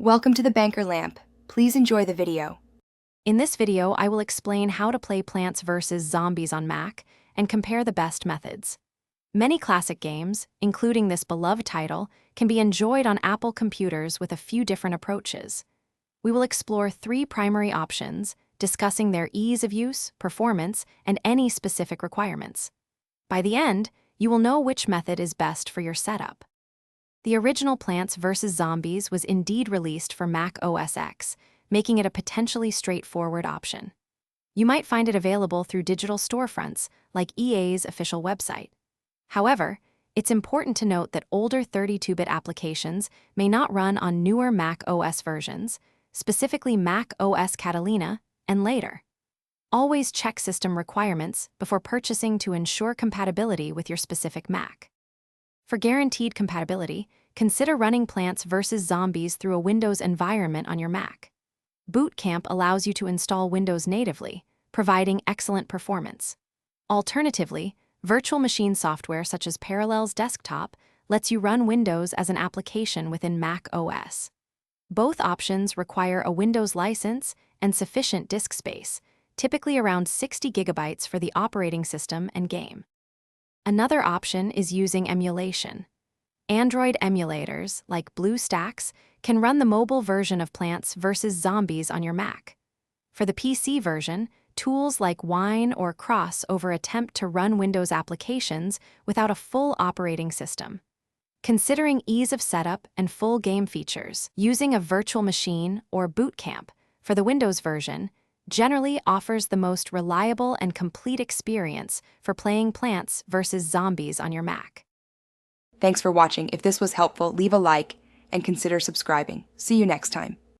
Welcome to the Banker Lamp. Please enjoy the video. In this video, I will explain how to play Plants vs. Zombies on Mac and compare the best methods. Many classic games, including this beloved title, can be enjoyed on Apple computers with a few different approaches. We will explore 3 primary options, discussing their ease of use, performance, and any specific requirements. By the end, you will know which method is best for your setup. The original Plants vs. Zombies was indeed released for Mac OS X, making it a potentially straightforward option. You might find it available through digital storefronts, like EA's official website. However, it's important to note that older 32-bit applications may not run on newer Mac OS versions, specifically Mac OS Catalina, and later. Always check system requirements before purchasing to ensure compatibility with your specific Mac. For guaranteed compatibility, consider running Plants vs. Zombies through a Windows environment on your Mac. Boot Camp allows you to install Windows natively, providing excellent performance. Alternatively, virtual machine software such as Parallels Desktop lets you run Windows as an application within Mac OS. Both options require a Windows license and sufficient disk space, typically around 60 gigabytes for the operating system and game. Another option is using emulation. Android emulators, like BlueStacks, can run the mobile version of Plants vs. Zombies on your Mac. For the PC version, tools like Wine or Crossover attempt to run Windows applications without a full operating system. Considering ease of setup and full game features, using a virtual machine or Boot Camp for the Windows version generally offers the most reliable and complete experience for playing Plants vs. Zombies on your Mac. Thanks for watching. If this was helpful, leave a like and consider subscribing. See you next time.